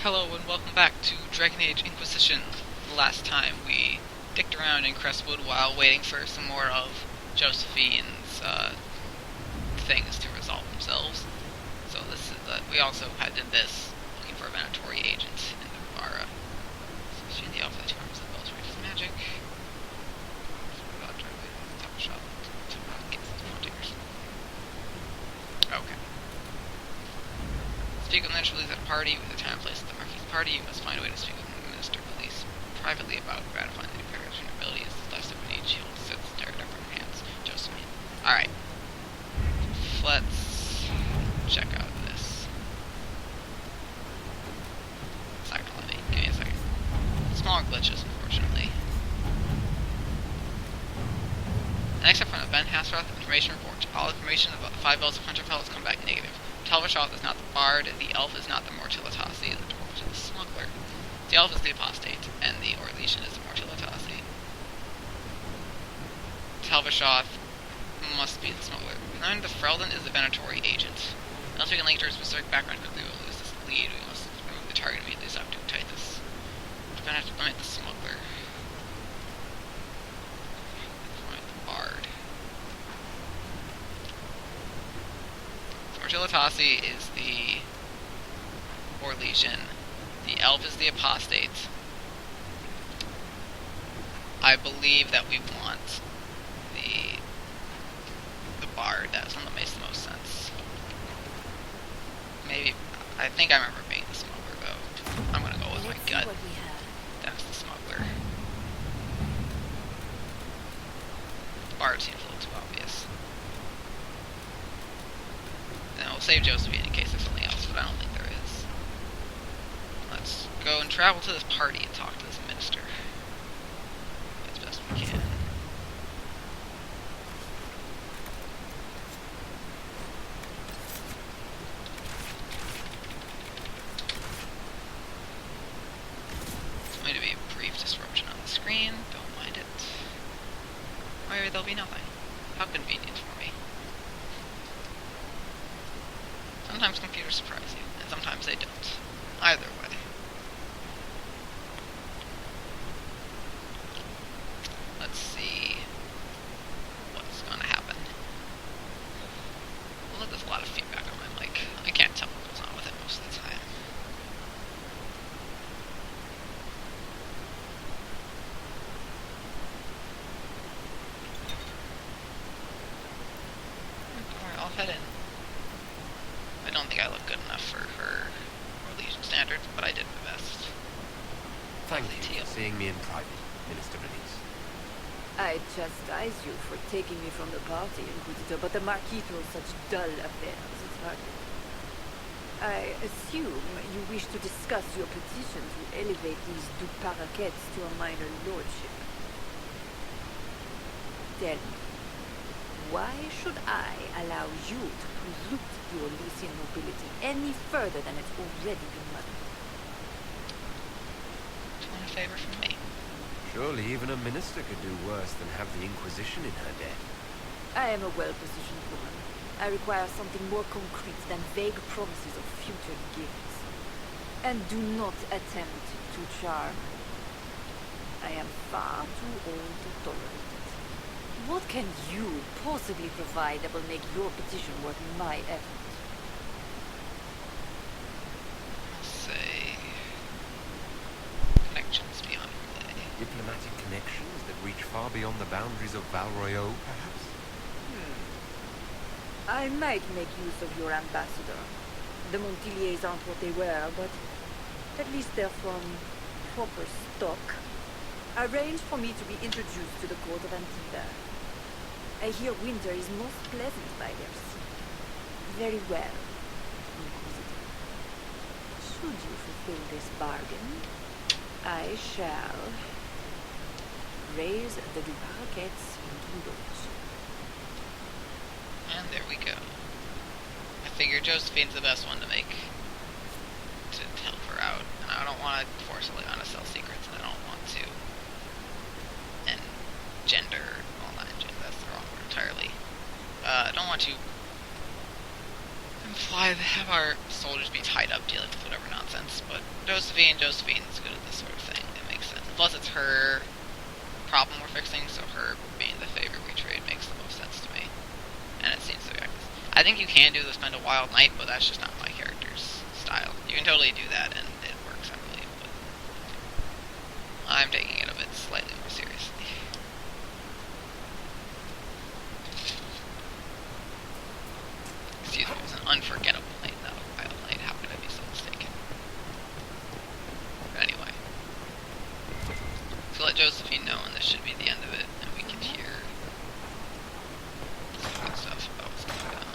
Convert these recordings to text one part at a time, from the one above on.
Hello and welcome back to Dragon Age Inquisition. Last time we dicked around in Crestwood while waiting for some more of Josephine's things to resolve themselves. So this is we also did this looking for a Venatori agent in the Rivara. So she the alpha 2 arms of bells reaches magic. Okay. Speak with Minister Police at a party with the time and place at the Marquis party. You must find a way to speak with Minister Police privately about gratifying the new paragraphs and abilities. The last step we need, shield sits tired up in her hands. Josephine. Alright. Let's check out this. It's not gonna let me. Give me a second. Smaller glitches, unfortunately. The next step from Ben Hasroth, information report. All information about the 5 bells of Hunterfell has come back negative. Telvishoth is not the bard, the elf is not the Mortilitasi, the dwarf is the smuggler. The elf is the apostate, and the Orlesian is the Mortilitasi. Telvishoth must be the smuggler. We learned the Freldon is the Venatori agent. Unless we can link to her specific background quickly, we will lose this lead. We must remove the target immediately, so I have to tight this. We're gonna have to limit the smuggler. Find the bard. Mortilitasi is the Orlesian. The elf is the apostate. I believe that we want the bard. That's one that makes the most sense. Maybe I think I remember being the smuggler though. I'm gonna go with my gut. That's the smuggler. The bard seems a little too obvious. And we'll save Josephine in case there's something else, but I don't think there is. Let's go and travel to this party and talk to this minister. As best we can. It's going to be a brief disruption on the screen. Don't mind it. Or there'll be nothing. How convenient for me. Sometimes computers surprise you, and sometimes they don't. Either way. Let's see what's going to happen. Well, there's a lot of feedback on my mic. I can't tell what goes on with it most of the time. Alright, I'll head in. I don't think I look good enough for her Orlesian standards, but I did my best. Thank you for seeing me in private, Minister Release. I chastise you for taking me from the party, Inquisitor, but the Marquis throws such dull affairs. It's hard. I assume you wish to discuss your petition to elevate these Duparakets to a minor lordship. Tell me, why should I allow you to pollute the Orlesian nobility any further than it's already been muddied? Do you want a favor from me? Surely even a minister could do worse than have the Inquisition in her debt. I am a well-positioned woman. I require something more concrete than vague promises of future gifts. And do not attempt to charm. I am far too old to tolerate it. What can you possibly provide that will make your petition worth my effort? I'll say connections beyond relay. Diplomatic connections that reach far beyond the boundaries of Valroyo, perhaps? I might make use of your ambassador. The Montiliers aren't what they were, but at least they're from proper stock. Arrange for me to be introduced to the court of Antifa. I hear winter is most pleasant by their sea. Very well, Inquisitor. Should you fulfill this bargain, I shall raise the Duparakets into lordship. And there we go. I figure Josephine's the best one to help her out. And I don't want to force Leon to sell secrets, and I don't want to engender, well not engender, that's the wrong word entirely. I don't want to imply have our soldiers be tied up dealing with whatever nonsense, but Josephine's good at this sort of thing. It makes sense. Plus, it's her problem we're fixing, so her being the favorite we trade makes the most sense to me. And it seems to be. I think you can do the spend a wild night, but that's just not my character's style. You can totally do that, and it works, I believe. But I'm taking it a bit slightly more seriously. Excuse me, it was an unforgettable night, not a wild night. How could I be so mistaken? But anyway. So let Josephine know, and this should be the end of it, and we can hear some good stuff about what's going on.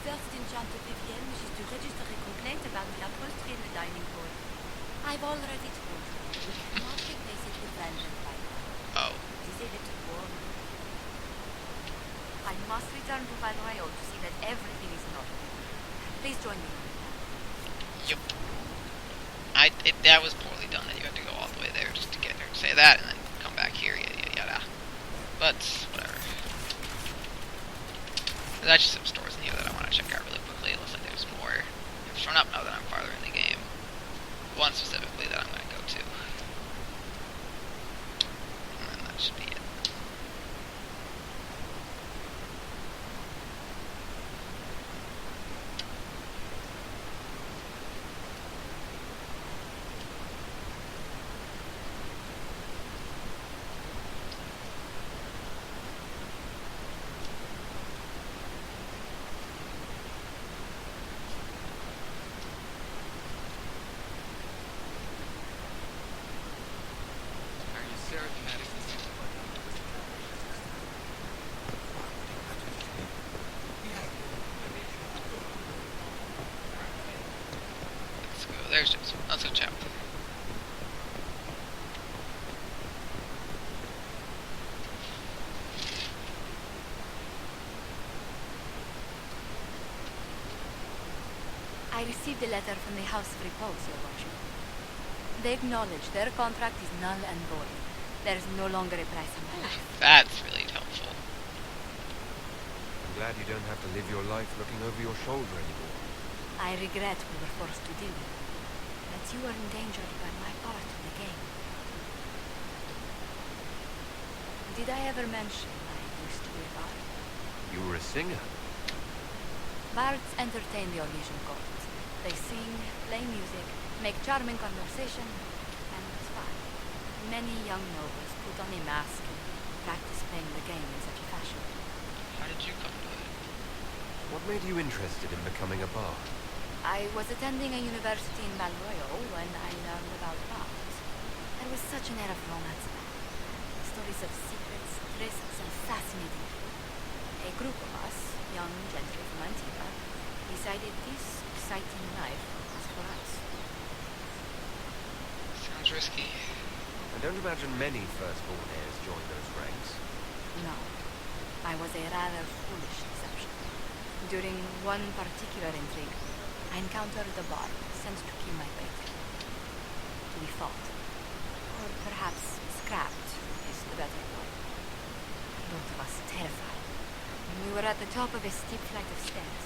First enchant of Vivienne wishes to register a complaint about the upholstery in the dining hall. I've already told her. We cannot replace it with velvet right now. Oh. It is a little warm. I must return to Valrayo to see that everything is in order. Please join me. Yep. That was poorly done that you have to go all the way there just to get her to say that and then come back here, yada yada yada. But, whatever. There's actually some stores in here that I want to check out really quickly. It looks like there's more. They've shown up now that I'm farther in the game. One specifically that I'm going to go to. And then that should be it. Let's go. There's Joseph. Let's go chat with him. I received a letter from the House of Repose, Your Worship. They acknowledge their contract is null and void. There is no longer a price on my life. That's really helpful. I'm glad you don't have to live your life looking over your shoulder anymore. I regret we were forced to deal with it, that you were endangered by my part in the game. Did I ever mention I used to be a bard? You were a singer. Bards entertain the Orlesian court. They sing, play music, make charming conversation, and it's fun. Many young nobles put on a mask and practice playing the game in such a fashion. How did you come to it? What made you interested in becoming a bard? I was attending a university in Valroyo when I learned about bards. There was such an air of romance about it. Stories of secrets, trysts, and fascinating people. A group of us, young gentry from Antigua, decided this exciting life was for us. Sounds risky. I don't imagine many firstborn heirs join those ranks. No, I was a rather foolish deception. During one particular intrigue, I encountered a bard sent to kill my fate. We fought, or perhaps scrapped is the better word. Both of us terrified. When we were at the top of a steep flight of stairs,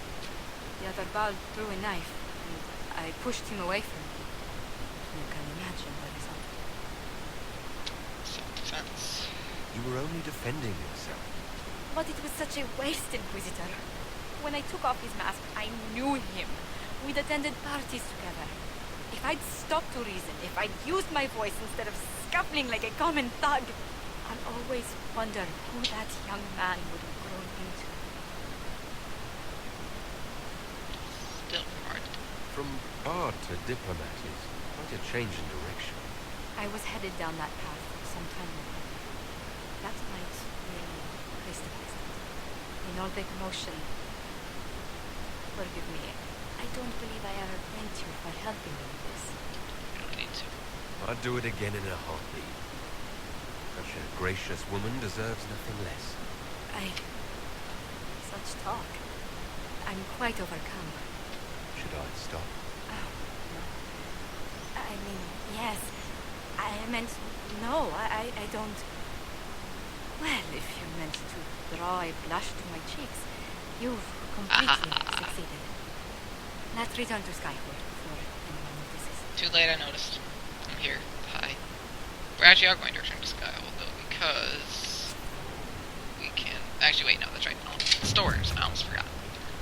the other bard threw a knife, and I pushed him away from me. You can imagine the result. Self-defense. You were only defending yourself. But it was such a waste, Inquisitor. When I took off his mask, I knew him. We'd attended parties together. If I'd stopped to reason, if I'd used my voice instead of scuffling like a common thug, I'll always wonder who that young man would have grown into. Still hard. From bard to diplomat is quite a change in direction. I was headed down that path for some time now. That night really crystallized it. In all the commotion, forgive me, I don't believe I ever thanked you for helping me with this. You don't need to. I'd do it again in a heartbeat. Such a gracious woman deserves nothing less. Such talk. I'm quite overcome. Should I stop? Oh, no. I mean, yes. I meant, no, I don't... Well, if you meant to draw a blush to my cheeks, you've completely succeeded. Let's return to Skyhold before anyone notices. Too late, I noticed. I'm here. Hi. We actually are going to return to Skyhold, though, because we can... Actually, wait, no, that's right. Stores. I almost forgot.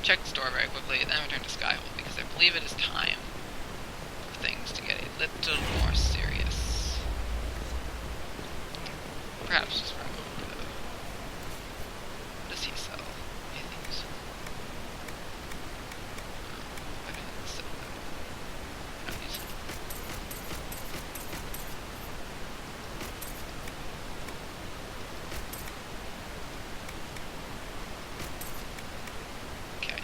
Check the store very quickly, then return to Skyhold, because I believe it is time for things to get a little more serious. Perhaps just for a moment, though. What does he sell? Anything useful? I didn't sell that. Not useful. Okay.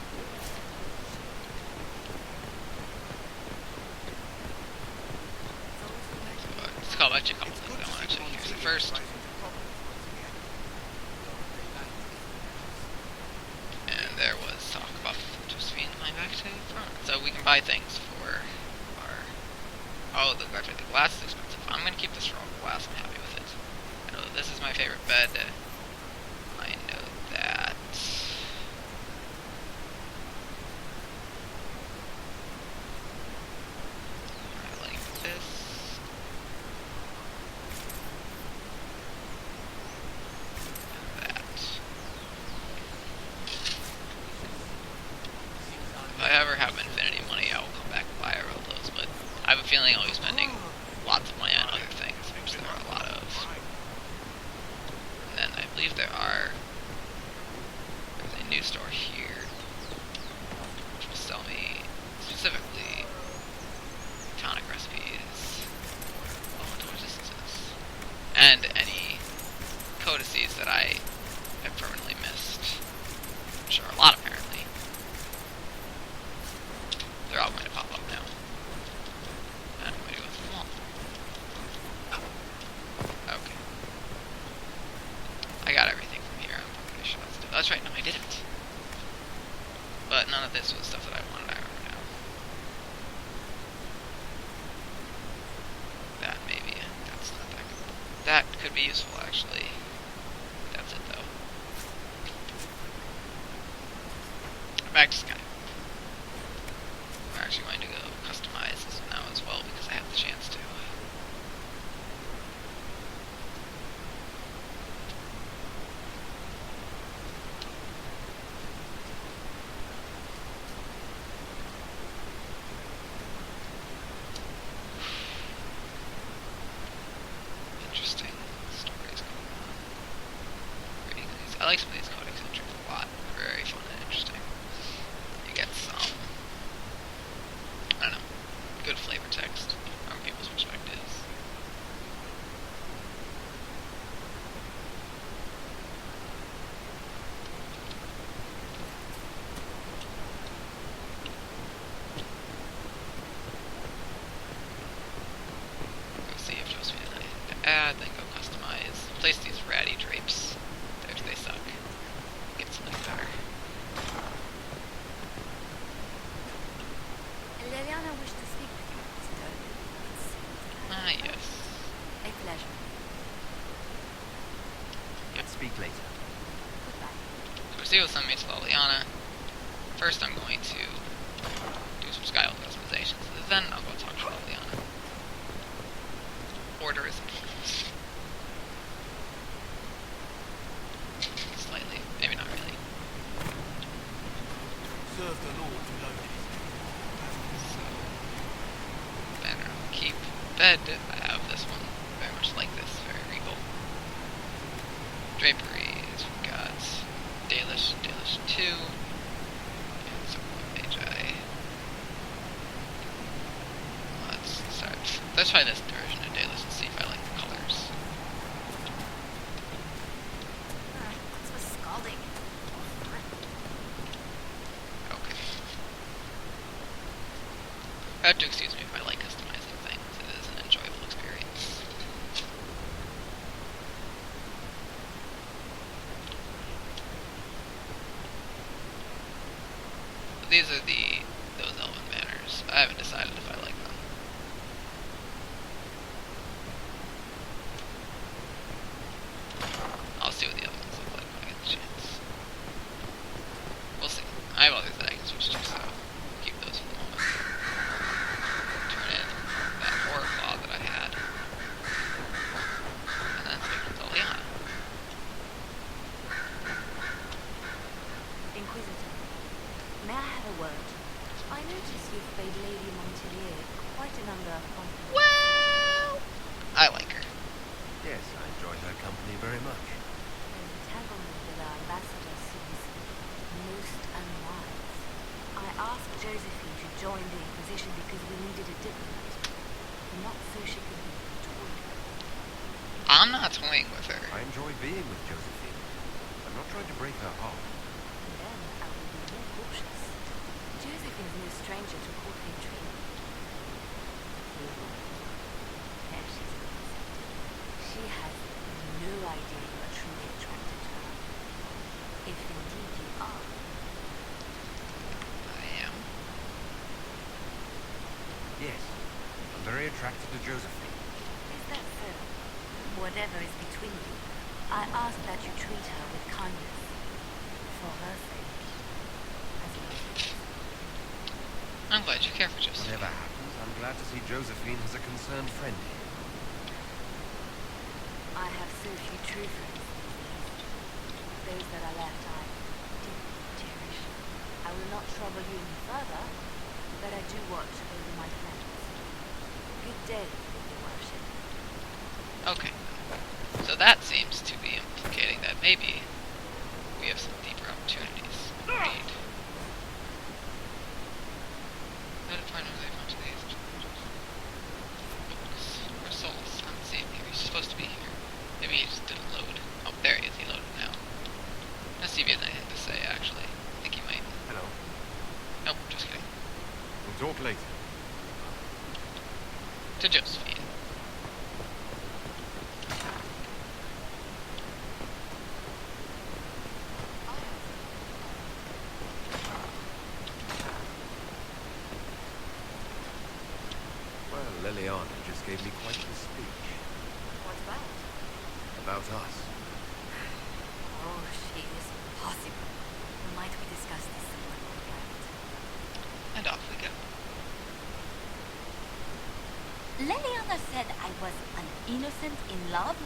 Let's call back to a couple things I want to check here. So first, and there was talk about Josephine coming back to front. So we can buy things for our... Oh, the glass is expensive. I'm going to keep this for all glass. I'm happy with it. I know that this is my favorite bed. I know that... I like this. And that. If I ever have infinity money, I will come back and buy all those, but I have a feeling I'll be spending lots of money on other things, which there are a lot of. And then I believe there's a new store here, which will sell me specifically tonic recipes, elemental resistances, and any codices that I have permanently missed, which are a lot apparently. They're all going to pop up now. And I'm going to go through them all. Okay. I got everything from here. I'm pretty sure that's it. That's right, no I didn't. But none of this was stuff that I wanted, I remember now. That maybe, that's not that good. That could be useful actually. That's it though. Back to Sky. We're actually going to go customize this now as well because I have the chance to. Interesting stories going on. Reading these. I like some of these codex entries a lot. They're very fun and interesting. You get some, I don't know, good flavor text from people's perspectives. Go see if Josephine and I need to add, then go customize. Place these ratty drapes. They suck. Get something better. Liliana wished to speak with you, Sister. Ah, yes. A pleasure. Speak later. Goodbye. So Steve will send me to Liliana. First I'm going to do some Skyhold customizations, then I'll go talk to Liliana. Order is important. Slightly. Maybe not really. Serve the Lord loaded. So, banner, keep, bed. I have this one. Very much like this. Very regal. Draperies. We've got Dalish 2. And some Magi. Let's start. Let's try this version of Dalish and see if I like the colors. This was scalding. Okay. I have to excuse me if I like customizing things. It is an enjoyable experience. These are those elven banners. I haven't decided if I like them. I'll see what the other ones look like when I get the chance. We'll see. I have others that I can switch to, so keep those for the moment. me very much. An entanglement with our ambassador seems most unwise. I asked Josephine to join the Inquisition because we needed a diplomat, not so she could be toyed with. I'm not toying with her. I enjoy being with Josephine. I'm not trying to break her heart. And then I will be more cautious. Josephine's no stranger to courtly training. There she's innocent. She has no idea you are truly attracted to her. If indeed you are. I am. Yes, I'm very attracted to Josephine. Is that so? Whatever is between you, I ask that you treat her with kindness. For her sake. As well as yours. I'm glad you care for Josephine. Whatever happens, I'm glad to see Josephine has a concerned friend here. I have so few true friends these days. Those that are left I deeply cherish. I will not trouble you any further, but I do watch over my friends. Good day, your worship. Okay. So that seems to be implicating that maybe we have some deeper opportunities. Indeed. Notify no they found today's books or souls. I'm seeing here. He's supposed to be here. Maybe he just didn't load. Oh, there he is. He loaded now. Let's see if he has anything to say, actually. I think he might. Hello. Nope, just kidding. We'll talk later. To Josephine. Well, Liliana just gave me quite the speech. What about? About us. Oh, she is possible. Might we discuss this somewhat more private? And off we go. Leliana said I was an innocent in love.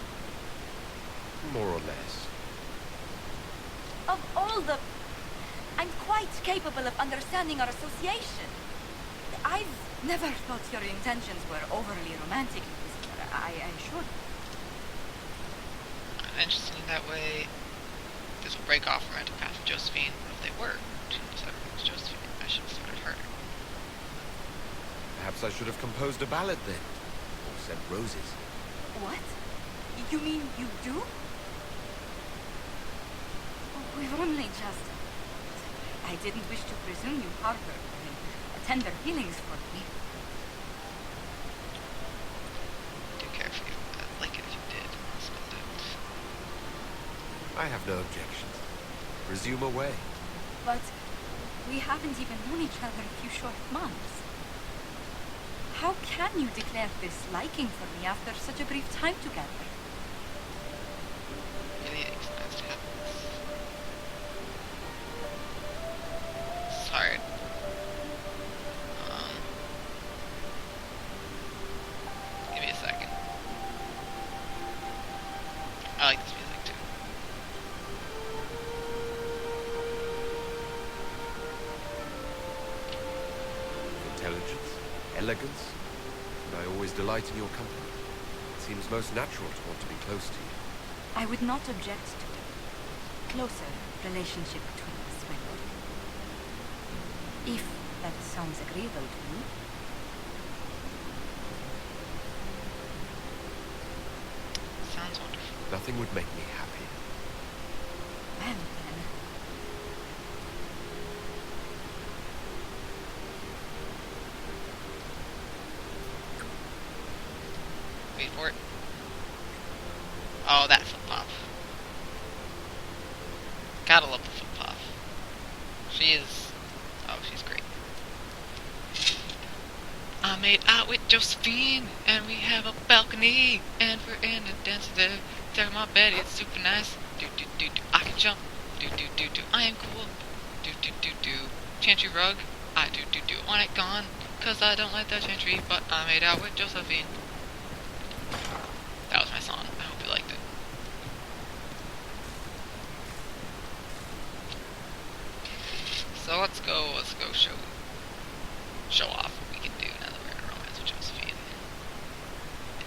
More or less. Of all the... I'm quite capable of understanding our association. I've never thought your intentions were overly romantic, Inquisitor. I assure you. Interesting that way. This will break off romantic path with Josephine. But if they were, shouldn't have started with Josephine. I should have started harder. Perhaps I should have composed a ballad then. Or sent roses. What? You mean you do? Oh, we've only just... I didn't wish to presume you harbor tender feelings for me. I do care for you. I'd like it if you did. But I have no objections. Resume away. But we haven't even known each other a few short months. How can you declare this liking for me after such a brief time together? yeah, it's nice to have this. It's hard. Give me a second. I like this music too. Intelligence, elegance, and I always delight in your company. It seems most natural to want to be close to you. I would not object to a closer relationship between us, my lord. If that sounds agreeable to you. Sounds wonderful. Nothing would make me happier. Well, then. Wait for it. Oh, that flip pop. Gotta love the flip pop. She is. Oh, she's great. I made out with Josephine, and we have a balcony, and we're in a dance there. Take my bed, it's super nice. Do do do do. I can jump. Do do do do. I am cool. Do do do do. Chantry rug. I do do do. On it gone, 'cause I don't like that chantry, but I made out with Josephine. That was my song. I hope you liked it. So let's go show off what we can do now that we're in a romance with Josephine.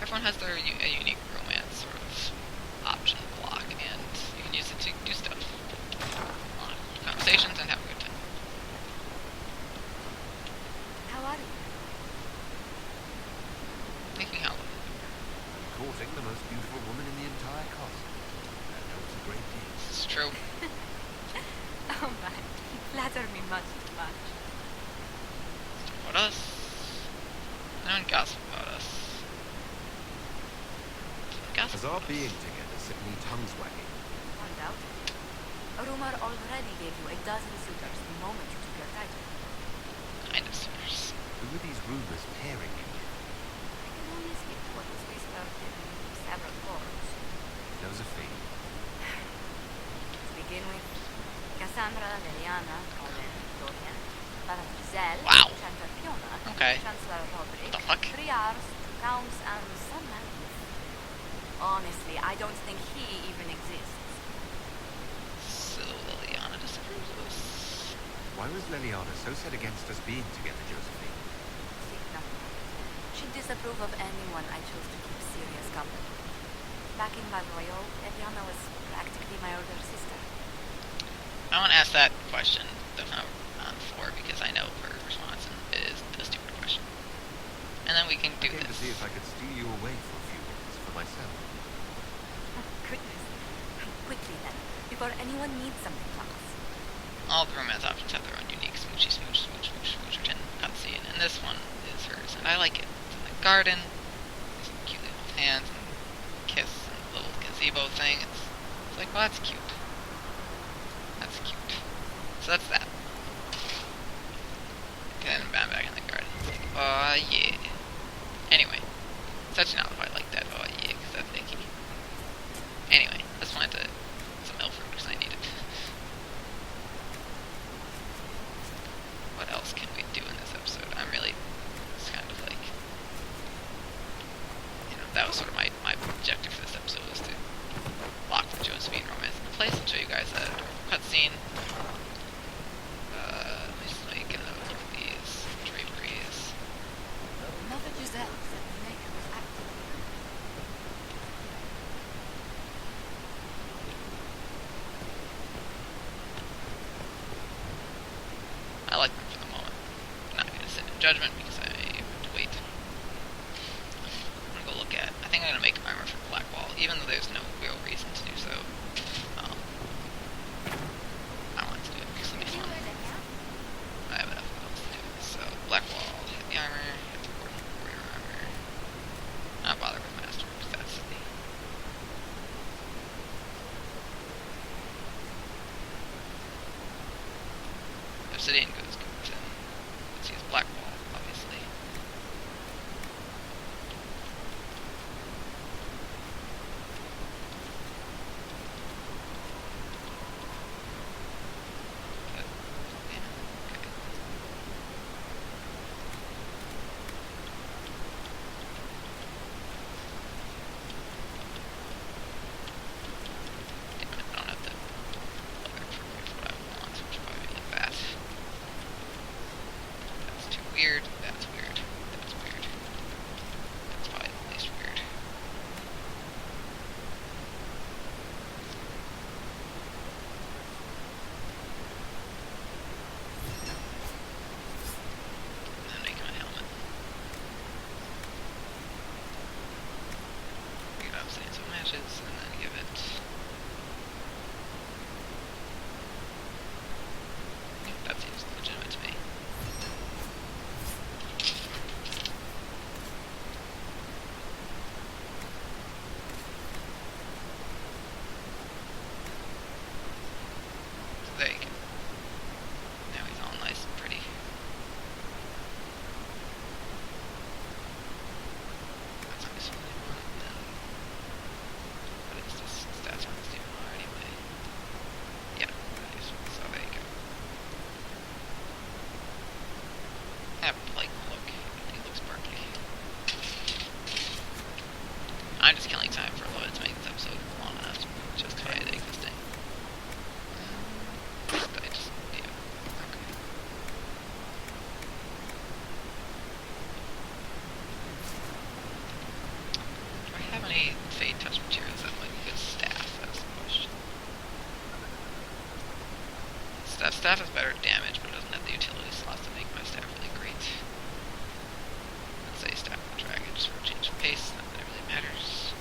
Everyone has their a unique romance sort of options. courting the most beautiful woman in the entire castle. That helps a great deal. It's true. Oh my, you flatter me much too much. About us. No one gossip about us. Gossip Has our about being us. together set any tongues wagging? No doubt. A rumor already gave you a dozen suitors the moment you took your title. Kind of sinners. Who are these rumors pairing you with? I can only speak to what was whispered in several forums. Josephine. To begin with, Cassandra, Leliana, Colin, Dorian, Mademoiselle, Wow. Chantal Fiona, Okay. Chancellor Roderick, What the fuck? Triars, Counts, and some Magnus. Honestly, I don't think he even exists. So Liliana disapproves of us. Why was Leliana so set against us being together, Josephine? Think nothing of it. She'd disapprove of anyone I chose to keep serious company. Back in Valroyo, Leliana was practically my older sister. I want to ask that question, though not on 4, because I know her response and it is a stupid question. And then we can do I came to this. see if I could steal you away for a few minutes for myself. Oh, goodness. Quickly then, before anyone needs something from us. All the romance options have their own unique smoochy smooch smooch smooch smoocherton cutscene, and this one is hers, and I like it. It's in the garden, these cute little hands, and kiss, and the little gazebo thing. It's like, well, that's cute. That's cute. So that's that. And then I'm back in the garden. It's like, oh yeah. Anyway, it's actually not quite like that. Oh yeah, because that's icky. Anyway, let's plant some elf fruit because I need it. What else can we do in this episode? I'm really, it's kind of like, that was sort of my objective for this episode, was to lock the Josephine romance into place and show you guys a cutscene. Let me just like look at these draperies. Mother Giselle said the maker was active. I like them for the moment. I'm not going to sit in judgment because I have to wait. I'm going to go look at, I think I'm going to make armor for Blackwall, even though there's no real reason to do so. I want to do it because it'll be fun. I have enough else to do it. So, Blackwall, hit the armor, hit the warrior armor. Not bother with master because that's the... Obsidian goes good. Let's use Blackwall, obviously. But, yeah, okay. Damn it, I don't have the other appropriate what I want, which would probably be like that. That's too weird. That's weird. That's weird. That's probably the least weird. And then make my helmet. Give it obsidian so it matches, and then give it... Yeah, that seems legitimate to me. So there you go. Now he's all nice and pretty. That's not just what I want. But it's just stats on this demon anyway. Yeah, so there you go. Have like look. He looks sparkly. I'm just killing time for a little bit to make this episode long enough to justify it existing. I just, yeah, okay. Do I have any Fade Touch materials that might be good staff? That's the question. Staff has better damage, but it doesn't have the utility slots to make my staff really great. Let's say staff and dragon just for a change of pace, not that it really matters.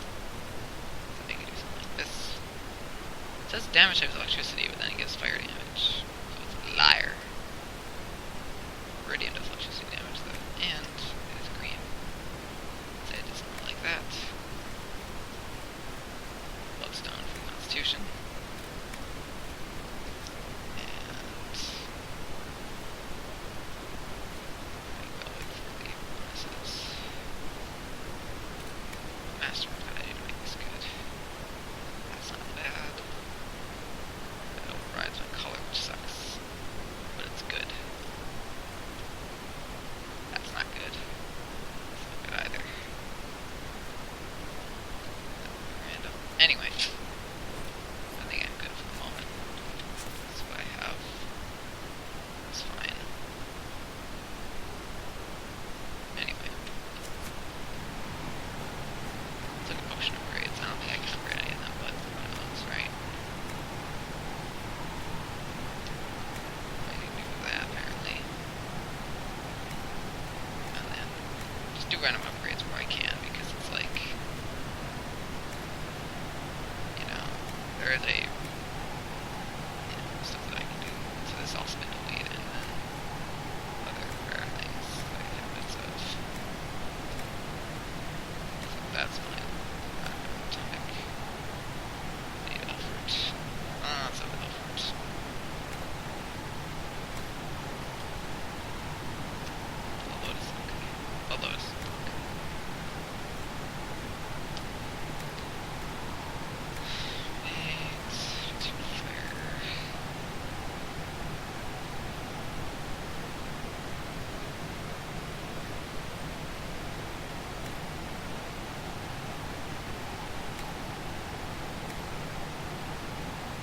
damage type is electricity, but then it gives fire damage. So it's a liar. Radiant does electricity damage though, and it is green. So it does not like that. Bloodstone for Constitution. Master what I do to make this good. That's not bad. It overrides my color, which sucks. But it's good. That's not good. That's not good either. Random. Anyway. I think I'm good for the moment. That's what I have. It's fine. Anyway. Look at potion upgrades. I don't think I can upgrade any of them, but who knows, right? I can do that, apparently. And then just do random upgrades where I can, because it's like, you know, there is a, stuff that I can do. So this also been deleted, and then other rare things that I have bits of. So that's fine. Atomic. Need Alfred. That's up Alfred. Lotus. Okay. Lotus. Eggs. Too fair.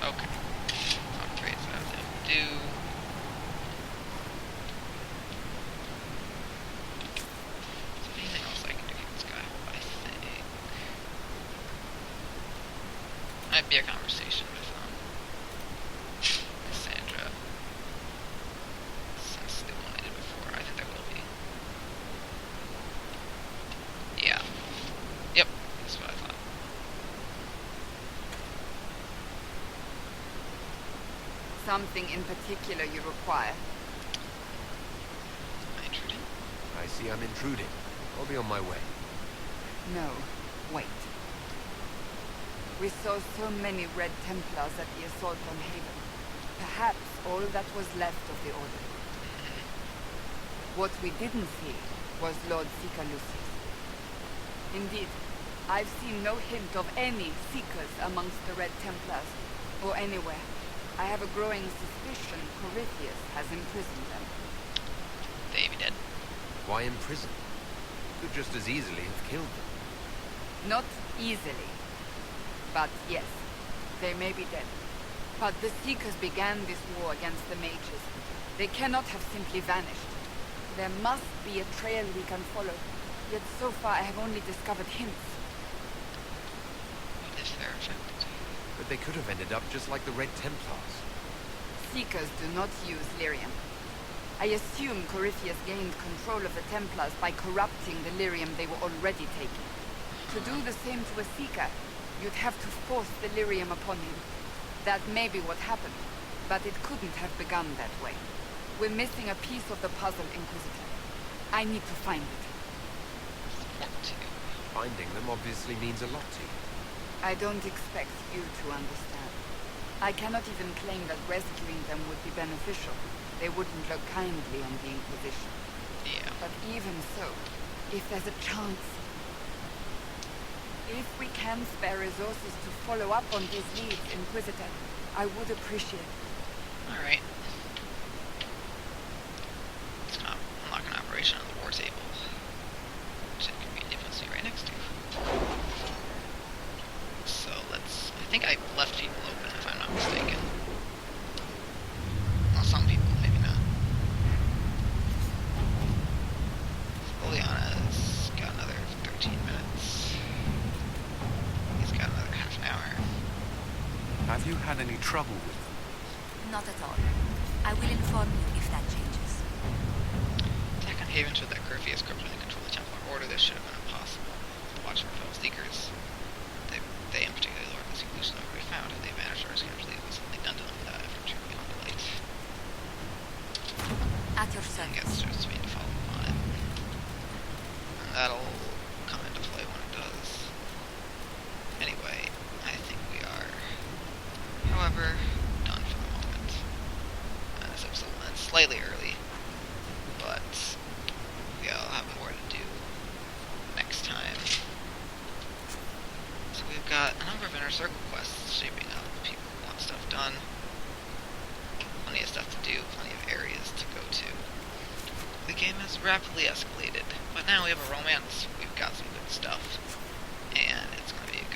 Okay. Upgrades that I was able to do. Is there anything else I can do for this guy? I think. Might be a conversation with Cassandra. Since the one I did before. I think there will be. Yeah. Yep. That's what I thought. Something in particular you require? Am I intruding? I see I'm intruding. I'll be on my way. No, wait. We saw so many Red Templars at the assault on Haven. Perhaps all that was left of the Order. What we didn't see was Lord Seeker Lucius. Indeed, I've seen no hint of any Seekers amongst the Red Templars, or anywhere. I have a growing suspicion Corypheus has imprisoned them. They be dead. Why imprison? Could just as easily have killed them. Not easily. But yes, they may be dead. But the Seekers began this war against the mages. They cannot have simply vanished. There must be a trail we can follow. Yet so far I have only discovered hints. What if they're affected? But they could have ended up just like the Red Templars. Seekers do not use lyrium. I assume Corypheus gained control of the Templars by corrupting the lyrium they were already taking. To do the same to a Seeker, you'd have to force the lyrium upon him. That may be what happened, but it couldn't have begun that way. We're missing a piece of the puzzle, Inquisitor. I need to find it. Support to you. Finding them obviously means a lot to you. I don't expect you to understand. I cannot even claim that rescuing them would be beneficial. They wouldn't look kindly on the Inquisition. Yeah. But even so, if there's a chance... If we can spare resources to follow up on these leads, Inquisitor, I would appreciate it. Alright. Let's unlock an operation on the war table. Which it conveniently puts me right next to. So let's... I think I left people open if I'm not mistaken. Well, some people, maybe not. Liliana's got another 13 minutes. He's got another half an hour. Have you had any trouble with them? Not at all. I will inform you if that changes. Attack on Haven showed that Corypheus criminally controlled the Templar Order. This should have been impossible. To watch for fellow Seekers. They in particular, Lord, this conclusion never be found, and they vanished or escaped That'll come into play when it does. Anyway, I think we are, however, done for the moment. This episode went slightly early, but we'll have more to do next time. So we've got a number of Inner Circle quests shaping up. People want stuff done. Plenty of stuff to do, plenty of areas to go to. The game has rapidly escalated, but now we have a romance, we've got some good stuff, and it's going to be a